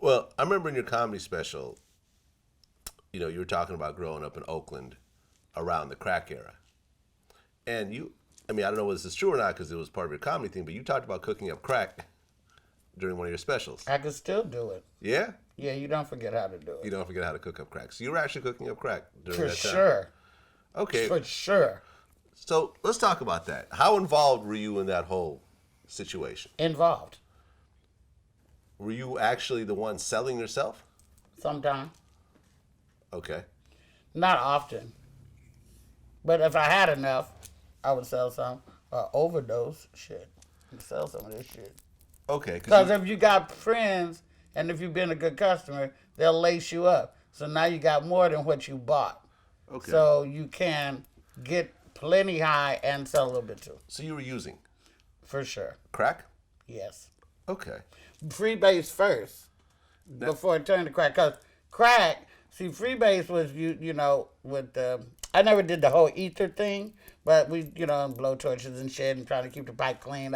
Well, I remember in your comedy special, you were talking about growing up in Oakland around the crack era. And I mean, I don't know whether this is true or not because it was part of your comedy thing, but you talked about cooking up crack during one of your specials. I can still do it. Yeah? Yeah, you don't forget how to do You it. don't forget how to cook up crack. So you were actually cooking up crack during For that time. sure. Okay. For sure. So let's talk about that. How involved were you in that whole situation? Involved. Were you actually the one selling yourself? Sometimes. Okay. Not often. But if I had enough, I would sell some. Overdose. Shit. Sell some of this shit. Okay. Because if you got friends and if you've been a good customer, they'll lace you up. So now you got more than what you bought. Okay. So you can get plenty high and sell a little bit too. So you were using For sure. crack? Yes. Okay. Freebase first before it turned to crack. Because crack, see, freebase was, with the, I never did the whole ether thing, but we, blow torches and shit and trying to keep the pipe clean,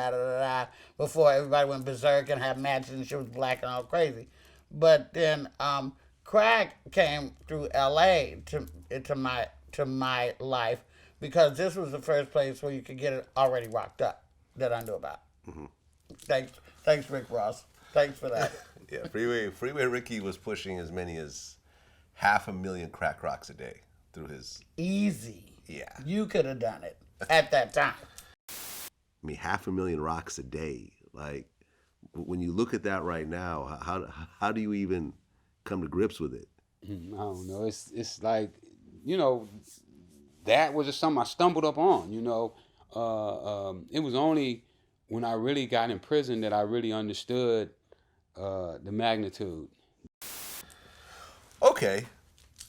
before everybody went berserk and had matches and shit was black and all crazy. But then crack came through L.A. to my life because this was the first place where you could get it already rocked up that I knew about. Mm-hmm. Thanks, Rick Ross. Thanks for that. Yeah, Freeway Ricky was pushing as many as 500,000 crack rocks a day through his... Easy. Yeah. You could have done it at that time. I mean, 500,000 rocks a day. Like, when you look at that right now, how do you even come to grips with it? I don't know. It's like, that was just something I stumbled up on, It was only when I really got in prison that I really understood the magnitude. Okay.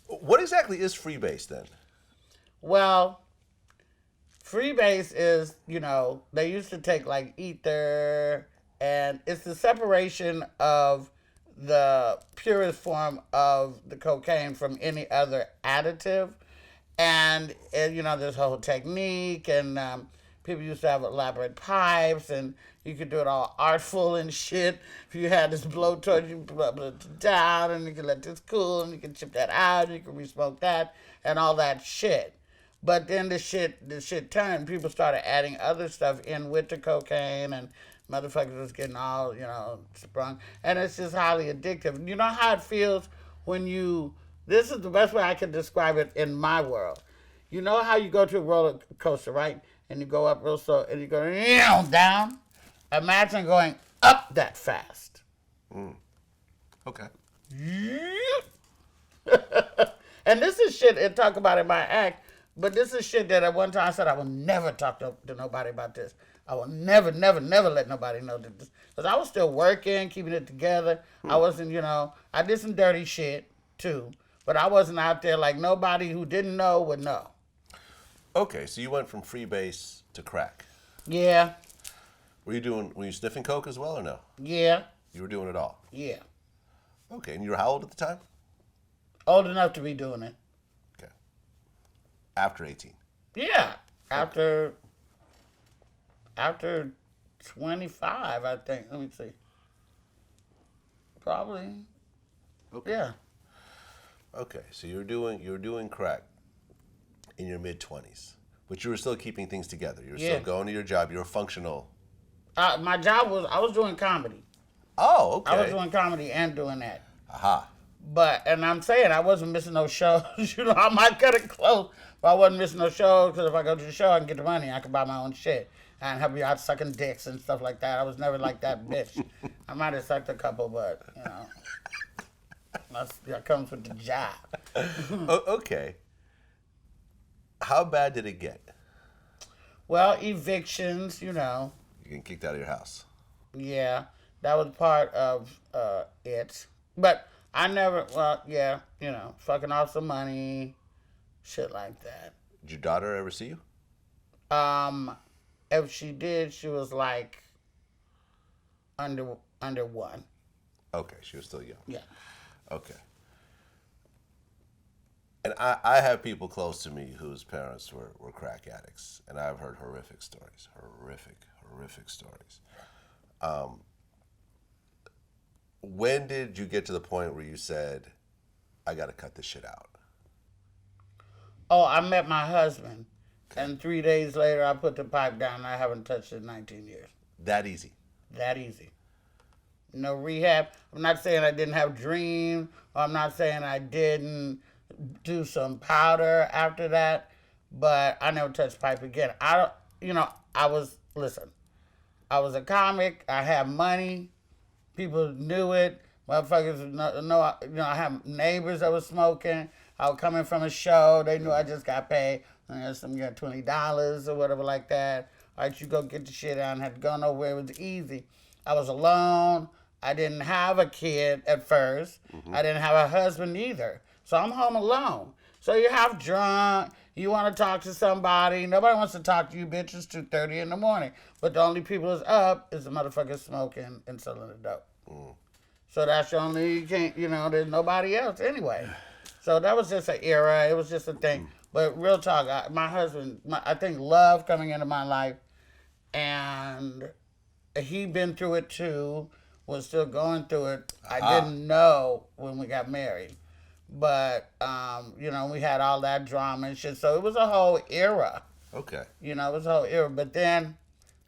What exactly is freebase then? Well, freebase is, they used to take like ether, and it's the separation of the purest form of the cocaine from any other additive. And this whole technique, and people used to have elaborate pipes, and you could do it all artful and shit. If you had this blowtorch, you blow it down, and you could let this cool, and you could chip that out, and you could re-smoke that, and all that shit. But then the shit turned. People started adding other stuff in with the cocaine, and motherfuckers was getting all, sprung. And it's just highly addictive. You know how it feels when you... This is the best way I can describe it in my world. You know how you go to a roller coaster, right? And you go up real slow, and you go down? Imagine going up that fast. Okay. And this is shit I talk about in my act, but this is shit that at one time I said I will never talk to nobody about this. I will never let nobody know this. Because I was still working, keeping it together. I wasn't, I did some dirty shit, too. But I wasn't out there like nobody who didn't know would know. Okay, so you went from freebase to crack. Yeah. Were you sniffing coke as well or no? Yeah. You were doing it all? Yeah. Okay, and you were how old at the time? Old enough to be doing it. Okay. After 18? Yeah. After 25, I think. Let me see. Probably. Okay. Yeah. Okay, so you were doing crack in your mid-20s, but you were still keeping things together. You were still going to your job. You were functional. My job was, I was doing comedy. Oh, okay. I was doing comedy and doing that. Aha. And I'm saying I wasn't missing no shows. I might cut it close, but I wasn't missing no shows because if I go to the show, I can get the money. I can buy my own shit. And have you out sucking dicks and stuff like that. I was never like that bitch. I might have sucked a couple, but, that comes with the job. Okay. How bad did it get? Well, evictions, You getting kicked out of your house. Yeah, that was part of it. But I never, fucking off some money, shit like that. Did your daughter ever see you? If she did, she was like under one. Okay, she was still young. Yeah. Okay. And I have people close to me whose parents were crack addicts, and I've heard horrific stories. Horrific stories. When did you get to the point where you said, I got to cut this shit out? Oh, I met my husband, and 3 days later I put the pipe down and I haven't touched it in 19 years. That easy. That easy. No rehab. I'm not saying I didn't have dreams, or I'm not saying I didn't do some powder after that, but I never touched pipe again. I don't, I was a comic. I had money. People knew it. Motherfuckers know, I have neighbors that was smoking. I was coming from a show. They knew I just got paid. Some got $20 or whatever like that. All right, you go get the shit out and had to go nowhere. It was easy. I was alone. I didn't have a kid at first. I didn't have a husband either. So I'm home alone. So you have drunk. You want to talk to somebody. Nobody wants to talk to you bitches 2:30 in the morning. But the only people that's up is the motherfuckers smoking and selling the dope. So that's the only, you can't, there's nobody else anyway. So that was just an era. It was just a thing. But real talk, my husband, I think love coming into my life, and he been through it too, was still going through it. I didn't know when we got married. But, we had all that drama and shit. So it was a whole era. Okay. It was a whole era. But then,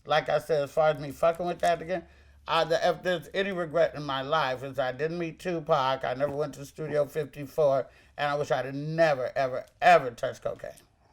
like I said, as far as me fucking with that again, if there's any regret in my life, is I didn't meet Tupac. I never went to Studio 54. And I wish I'd have never, ever, ever touched cocaine.